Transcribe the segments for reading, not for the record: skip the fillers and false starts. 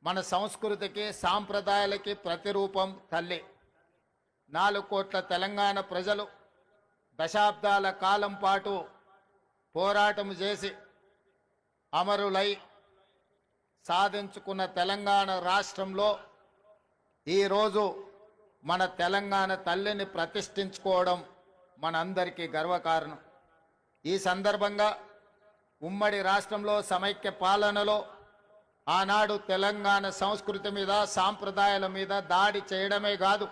మన సంస్కృతికి సాంప్రదాయాలకి ప్రతిరూపం తల్లి. 4 కోట్ల తెలంగాణ ప్రజలు దశాబ్దాల కాలం పాటు పోరాటం చేసి అమరులై సాధించుకున్న తెలంగాణ రాష్ట్రంలో ఈరోజు మన తెలంగాణ తల్లిని ప్రతిష్ఠించుకోవడం మనందరికీ గర్వకారణం. ఈ సందర్భంగా ఉమ్మడి రాష్ట్రంలో సమైక్య పాలనలో ఆనాడు తెలంగాణ సంస్కృతి మీద సాంప్రదాయాల మీద దాడి చేయడమే కాదు,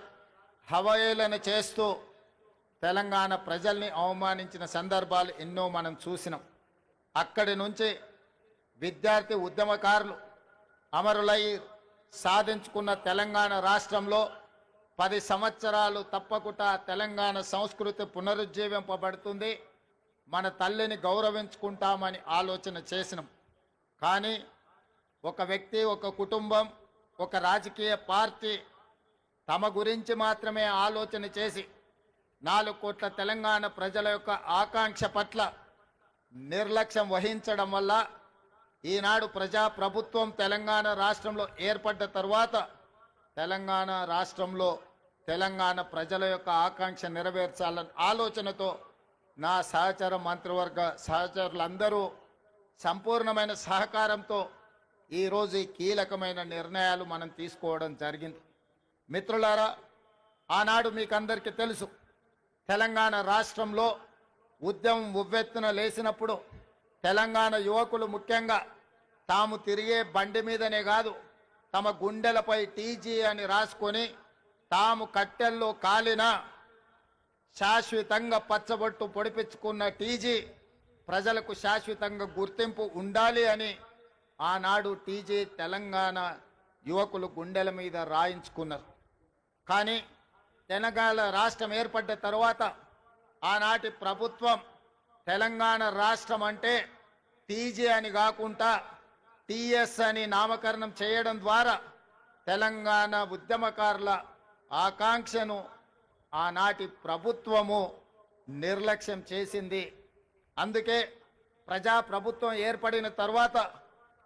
హవయేళన చేస్తూ తెలంగాణ ప్రజల్ని అవమానించిన సందర్భాలు ఎన్నో మనం చూసినాం. అక్కడి నుంచి విద్యార్థి ఉద్యమకారులు అమరులై సాధించుకున్న తెలంగాణ రాష్ట్రంలో 10 సంవత్సరాలు తప్పకుండా తెలంగాణ సంస్కృతి పునరుజ్జీవింపబడుతుంది, మన తల్లిని గౌరవించుకుంటామని ఆలోచన చేసినాం. కానీ ఒక వ్యక్తి, ఒక కుటుంబం, ఒక రాజకీయ పార్టీ తమ గురించి మాత్రమే ఆలోచన చేసి 4 కోట్ల తెలంగాణ ప్రజల యొక్క ఆకాంక్ష పట్ల నిర్లక్ష్యం వహించడం వల్ల ఈనాడు ప్రజాప్రభుత్వం తెలంగాణ రాష్ట్రంలో ఏర్పడ్డ తర్వాత తెలంగాణ రాష్ట్రంలో తెలంగాణ ప్రజల యొక్క ఆకాంక్ష నెరవేర్చాలన్న ఆలోచనతో నా సహచర మంత్రివర్గ సహచరులందరూ సంపూర్ణమైన సహకారంతో ఈరోజు ఈ కీలకమైన నిర్ణయాలు మనం తీసుకోవడం జరిగింది. మిత్రులారా, ఆనాడు మీకందరికీ తెలుసు, తెలంగాణ రాష్ట్రంలో ఉద్యమం ఉవ్వెత్తున లేచినప్పుడు తెలంగాణ యువకులు ముఖ్యంగా తాము తిరిగే బండి మీదనే కాదు, తమ గుండెలపై టీజీ అని రాసుకొని తాము కట్టెల్లో కాలిన శాశ్వతంగా పచ్చబొట్టు పొడిపించుకున్న టీజీ ప్రజలకు శాశ్వతంగా గుర్తింపు ఉండాలి అని ఆనాడు టీజీ తెలంగాణ యువకులు గుండెల మీద రాయించుకున్నారు. కానీ తెలంగాణ రాష్ట్రం ఏర్పడ్డ తర్వాత ఆనాటి ప్రభుత్వం తెలంగాణ రాష్ట్రం అంటే టీజీ అని కాకుండా టీఎస్ అని నామకరణం చేయడం ద్వారా తెలంగాణ ఉద్యమకారుల ఆకాంక్షను ఆనాటి ప్రభుత్వము నిర్లక్ష్యం చేసింది. అందుకే ప్రజాప్రభుత్వం ఏర్పడిన తర్వాత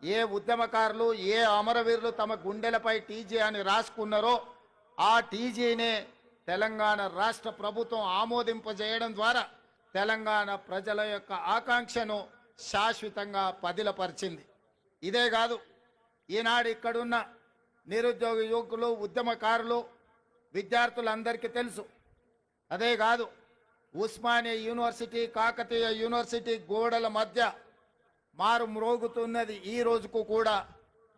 ఏ ఉద్యమకారులు, ఏ అమరవీరులు తమ గుండెలపై టీజీ అని రాసుకున్నారో ఆ టీజీనే తెలంగాణ రాష్ట్ర ప్రభుత్వం ఆమోదింపజేయడం ద్వారా తెలంగాణ ప్రజల యొక్క ఆకాంక్షను శాశ్వతంగా పదిలపరిచింది. ఇదే కాదు, ఈనాడు ఇక్కడున్న నిరుద్యోగ యువకులు, ఉద్యమకారులు, విద్యార్థులందరికీ తెలుసు. అదే కాదు, ఉస్మానియా యూనివర్సిటీ, కాకతీయ యూనివర్సిటీ గోడల మధ్య మారు మ్రోగుతున్నది ఈ రోజుకు కూడా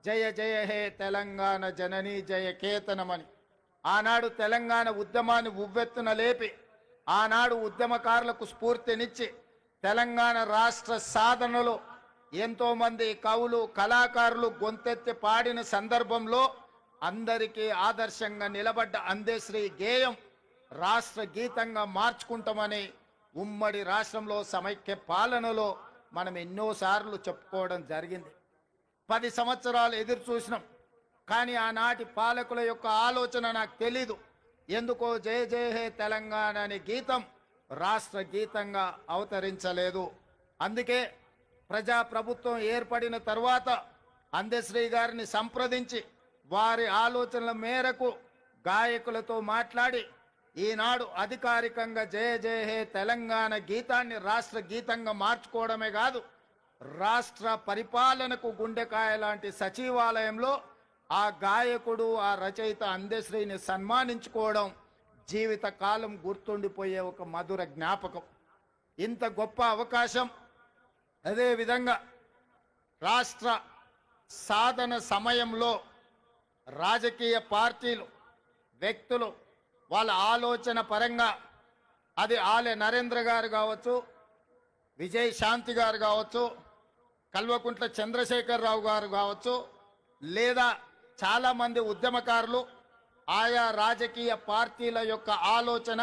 జయ జయ హే తెలంగాణ జనని జయ కేతనమని. ఆనాడు తెలంగాణ ఉద్యమాన్ని ఉవ్వెత్తున లేపి ఆనాడు ఉద్యమకారులకు స్ఫూర్తినిచ్చి తెలంగాణ రాష్ట్ర సాధనలో ఎంతోమంది కవులు, కళాకారులు గొంతెత్తి పాడిన సందర్భంలో అందరికీ ఆదర్శంగా నిలబడ్డ అందశ్రీ గేయం రాష్ట్ర గీతంగా మార్చుకుంటామని ఉమ్మడి రాష్ట్రంలో సమైక్య పాలనలో మనం ఎన్నోసార్లు చెప్పుకోవడం జరిగింది. 10 సంవత్సరాలు ఎదురు చూసినాం, కానీ ఆనాటి పాలకుల యొక్క ఆలోచన నాకు తెలీదు. ఎందుకో జయ జయ హే తెలంగాణ అనే గీతం రాష్ట్ర గీతంగా అవతరించలేదు. అందుకే ప్రజాప్రభుత్వం ఏర్పడిన తర్వాత అందశ్రీ గారిని సంప్రదించి వారి ఆలోచనల మేరకు గాయకులతో మాట్లాడి ఈనాడు అధికారికంగా జయ జయ హే తెలంగాణ గీతాన్ని రాష్ట్ర గీతంగా మార్చుకోవడమే కాదు, రాష్ట్ర పరిపాలనకు గుండెకాయ లాంటి సచివాలయంలో ఆ గాయకుడు, ఆ రచయిత అందశ్రీని సన్మానించుకోవడం జీవితకాలం గుర్తుండిపోయే ఒక మధుర జ్ఞాపకం. ఇంత గొప్ప అవకాశం, అదేవిధంగా రాష్ట్ర సాధన సమయంలో రాజకీయ పార్టీలు, వ్యక్తులు వాళ్ళ ఆలోచన పరంగా అది ఆలె నరేంద్ర గారు కావచ్చు, విజయ్ శాంతి గారు కావచ్చు, కల్వకుంట్ల చంద్రశేఖరరావు గారు కావచ్చు, లేదా చాలామంది ఉద్యమకారులు ఆయా రాజకీయ పార్టీల యొక్క ఆలోచన,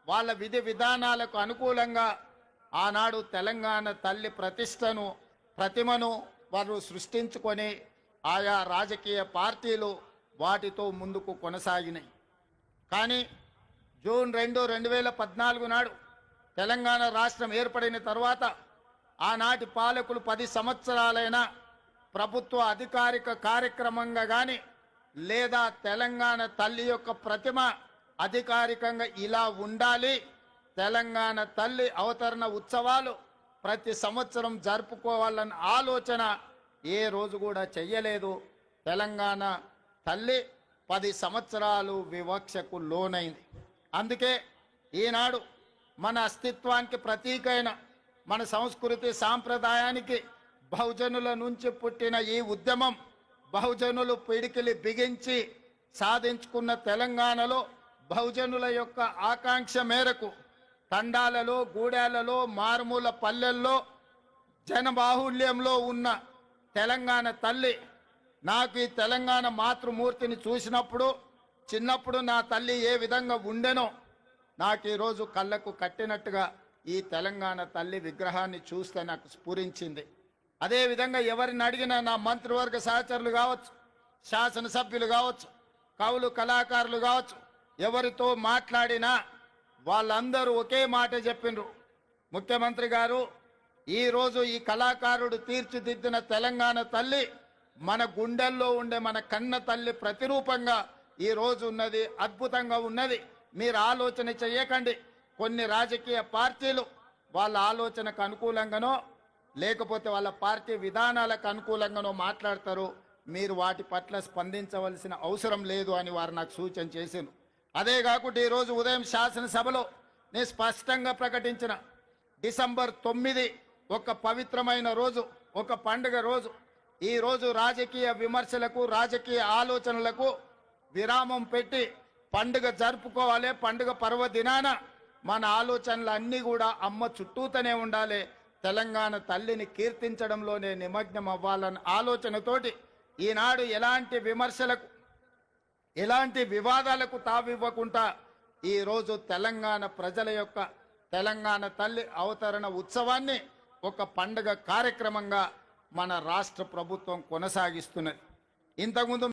వాళ్ళ విధి విధానాలకు అనుకూలంగా ఆనాడు తెలంగాణ తల్లి ప్రతిమను వారు సృష్టించుకొని ఆయా రాజకీయ పార్టీలు వాటితో ముందుకు కొనసాగినాయి. కానీ జూన్ 2, 2014 నాడు తెలంగాణ రాష్ట్రం ఏర్పడిన తర్వాత ఆనాటి పాలకులు 10 సంవత్సరాలైనా ప్రభుత్వ అధికారిక కార్యక్రమంగా కానీ లేదా తెలంగాణ తల్లి యొక్క ప్రతిమ అధికారికంగా ఇలా ఉండాలి, తెలంగాణ తల్లి అవతరణ ఉత్సవాలు ప్రతి సంవత్సరం జరుపుకోవాలన్న ఆలోచన ఏ రోజు కూడా చెయ్యలేదు. తెలంగాణ తల్లి 10 సంవత్సరాలు వివక్షకు లోనైంది. అందుకే ఈనాడు మన అస్తిత్వానికి ప్రతీకైన మన సంస్కృతి సాంప్రదాయానికి బహుజనుల నుంచి పుట్టిన ఈ ఉద్యమం బహుజనులు పిడికిలి బిగించి సాధించుకున్న తెలంగాణలో బహుజనుల యొక్క ఆకాంక్ష మేరకు తండాలలో, గూడాలలో, మారుమూల పల్లెల్లో జనబాహుళ్యంలో ఉన్న తెలంగాణ తల్లి, నాకు ఈ తెలంగాణ మాతృమూర్తిని చూసినప్పుడు చిన్నప్పుడు నా తల్లి ఏ విధంగా ఉండెనో నాకు ఈరోజు కళ్ళకు కట్టినట్టుగా ఈ తెలంగాణ తల్లి విగ్రహాన్ని చూస్తే నాకు స్ఫురించింది. అదేవిధంగా ఎవరిని అడిగినా నా మంత్రివర్గ సహచరులు కావచ్చు, శాసనసభ్యులు కావచ్చు, కవులు కళాకారులు కావచ్చు, ఎవరితో మాట్లాడినా వాళ్ళందరూ ఒకే మాట చెప్పిండ్రు, ముఖ్యమంత్రి గారు ఈరోజు ఈ కళాకారుడు తీర్చిదిద్దిన తెలంగాణ తల్లి మన గుండెల్లో ఉండే మన కన్న తల్లి ప్రతిరూపంగా ఈరోజు ఉన్నది, అద్భుతంగా ఉన్నది. మీరు ఆలోచన చెయ్యకండి. కొన్ని రాజకీయ పార్టీలు వాళ్ళ ఆలోచనకు అనుకూలంగానో లేకపోతే వాళ్ళ పార్టీ విధానాలకు అనుకూలంగానో మాట్లాడతారు, మీరు వాటి పట్ల స్పందించవలసిన అవసరం లేదు అని వారు నాకు సూచన చేసిండ్రు. అదే కాకుండా ఈరోజు ఉదయం శాసనసభలో నేను స్పష్టంగా ప్రకటించిన డిసెంబర్ 9 ఒక పవిత్రమైన రోజు, ఒక పండుగ రోజు. ఈ రోజు రాజకీయ విమర్శలకు, రాజకీయ ఆలోచనలకు విరామం పెట్టి పండుగ జరుపుకోవాలి. పండుగ పర్వదినాన మన ఆలోచనలు అన్నీ కూడా అమ్మ చుట్టూతోనే ఉండాలి, తెలంగాణ తల్లిని కీర్తించడంలోనే నిమగ్నం అవ్వాలన్న ఆలోచనతోటి ఈనాడు ఎలాంటి విమర్శలకు, ఎలాంటి వివాదాలకు తావివ్వకుండా ఈరోజు తెలంగాణ ప్రజల యొక్క తెలంగాణ తల్లి అవతరణ ఉత్సవాన్ని ఒక పండుగ కార్యక్రమంగా మన రాష్ట్ర ప్రభుత్వం కొనసాగిస్తున్నది. ఇంతకుముందు